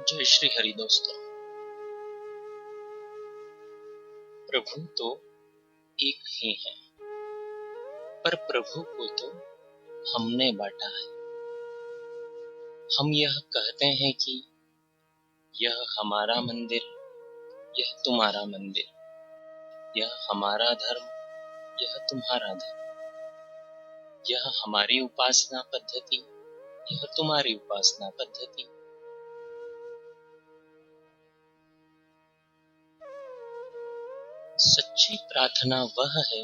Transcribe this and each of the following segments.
जय श्री हरि दोस्तों। प्रभु तो एक ही है, पर प्रभु को तो हमने बांटा है। हम यह कहते हैं कि यह हमारा मंदिर, यह तुम्हारा मंदिर, यह हमारा धर्म, यह तुम्हारा धर्म, यह हमारी उपासना पद्धति, यह तुम्हारी उपासना पद्धति। सच्ची प्रार्थना वह है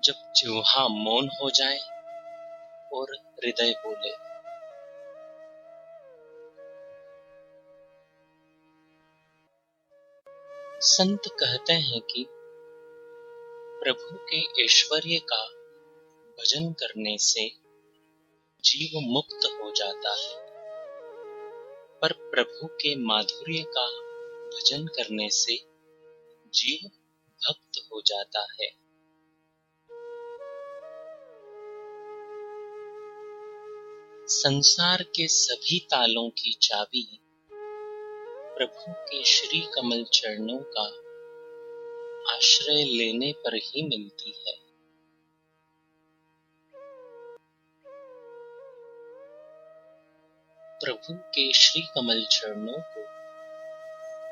जब जिह्वा मौन हो जाए और हृदय बोले। संत कहते हैं कि प्रभु के ऐश्वर्य का भजन करने से जीव मुक्त हो जाता है, पर प्रभु के माधुर्य का भजन करने से जीव भक्त हो जाता है। संसार के सभी तालों की चाबी प्रभु के श्री कमल चरणों का आश्रय लेने पर ही मिलती है। प्रभु के श्री कमल चरणों को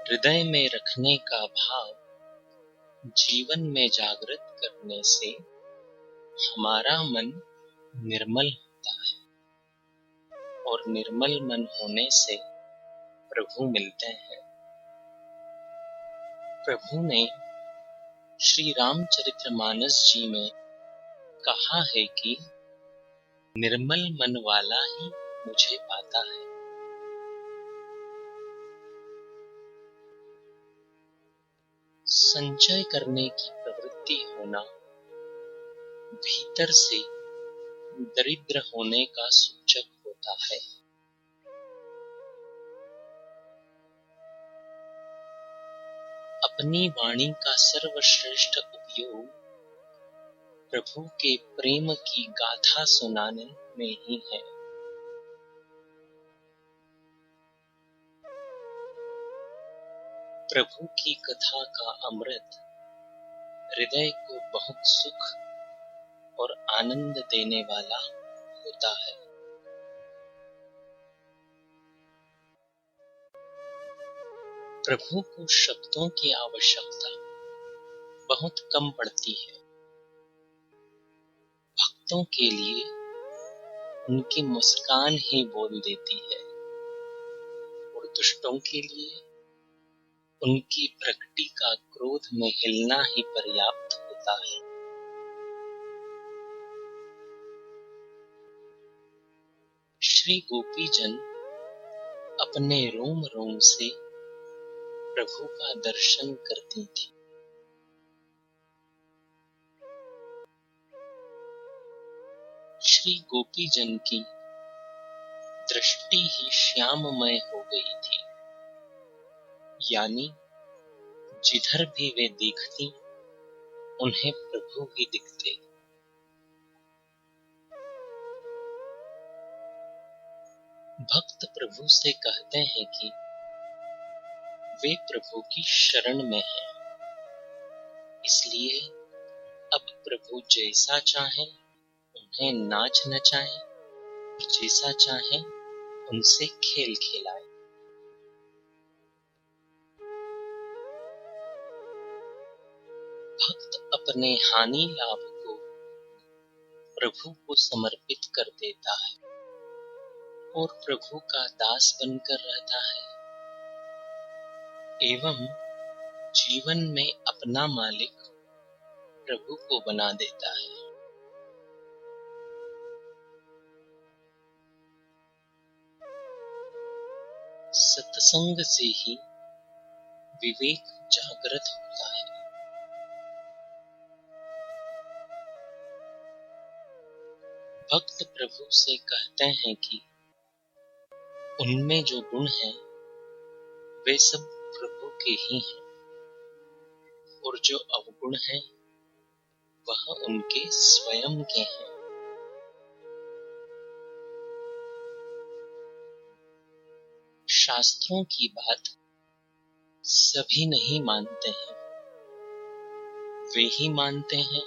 हृदय में रखने का भाव जीवन में जागृत करने से हमारा मन निर्मल होता है, और निर्मल मन होने से प्रभु मिलते हैं। प्रभु ने श्री रामचरितमानस जी में कहा है कि निर्मल मन वाला ही मुझे पाता है। संचय करने की प्रवृत्ति होना भीतर से दरिद्र होने का सूचक होता है। अपनी वाणी का सर्वश्रेष्ठ उपयोग प्रभु के प्रेम की गाथा सुनाने में ही है। प्रभु की कथा का अमृत हृदय को बहुत सुख और आनंद देने वाला होता है। प्रभु को शब्दों की आवश्यकता बहुत कम पड़ती है। भक्तों के लिए उनकी मुस्कान ही बोल देती है, और दुष्टों के लिए उनकी प्रकृति का क्रोध में हिलना ही पर्याप्त होता है। श्री गोपीजन अपने रोम रोम से प्रभु का दर्शन करती थी। श्री गोपीजन की दृष्टि ही श्याममय हो गई थी, यानी जिधर भी वे देखती उन्हें प्रभु ही दिखते। भक्त प्रभु से कहते हैं कि वे प्रभु की शरण में हैं, इसलिए अब प्रभु जैसा चाहें उन्हें नाच नचाएं, जैसा चाहें उनसे खेल खिलाएं। भक्त अपने हानि लाभ को प्रभु को समर्पित कर देता है और प्रभु का दास बनकर रहता है, एवं जीवन में अपना मालिक प्रभु को बना देता है। सत्संग से ही विवेक जागृत होता है। भक्त प्रभु से कहते हैं कि उनमें जो गुण हैं वे सब प्रभु के ही हैं, और जो अवगुण हैं वह उनके स्वयं के हैं। शास्त्रों की बात सभी नहीं मानते हैं। वे ही मानते हैं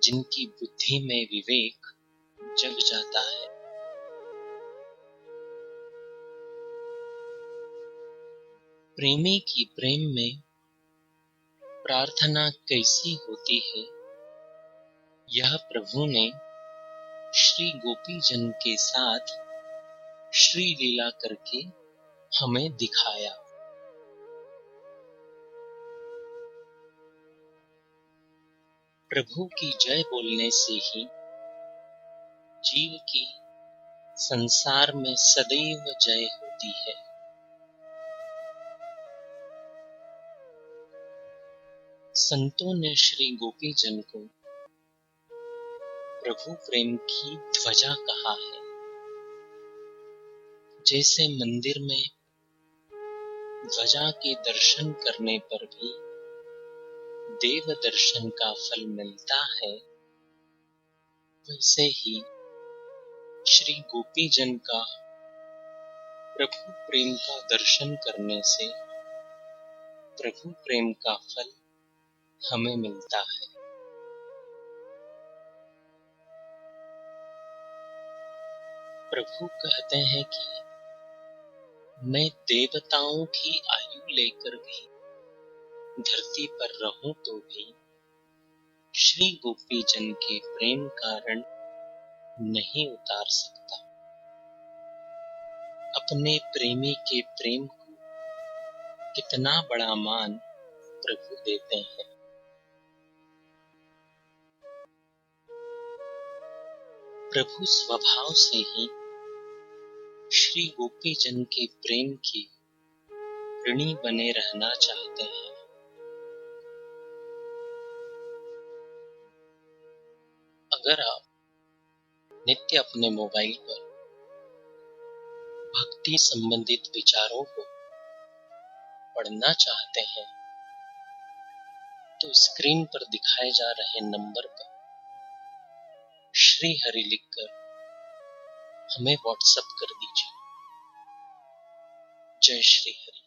जिनकी बुद्धि में विवेक जग जाता है। प्रेमी की प्रेम में प्रार्थना कैसी होती है, यह प्रभु ने श्री गोपी जन के साथ श्री लीला करके हमें दिखाया। प्रभु की जय बोलने से ही जीव की संसार में सदैव जय होती है। संतों ने श्री गोपी जन को प्रभु प्रेम की ध्वजा कहा है। जैसे मंदिर में ध्वजा के दर्शन करने पर भी देव दर्शन का फल मिलता है, वैसे ही श्री गोपी जन का प्रभु प्रेम का दर्शन करने से प्रभु प्रेम का फल हमें मिलता है। प्रभु कहते हैं कि मैं देवताओं की आयु लेकर भी धरती पर रहूं तो भी श्री गोपी जन के प्रेम कारण नहीं उतार सकता। अपने प्रेमी के प्रेम को कितना बड़ा मान प्रभु देते हैं। प्रभु स्वभाव से ही श्री गोपी जन के प्रेम की ऋणी बने रहना चाहते हैं। अगर आप नित्य अपने मोबाइल पर भक्ति संबंधित विचारों को पढ़ना चाहते हैं, तो स्क्रीन पर दिखाए जा रहे नंबर पर श्री हरि लिखकर हमें व्हाट्सएप कर दीजिए। जय श्री हरि।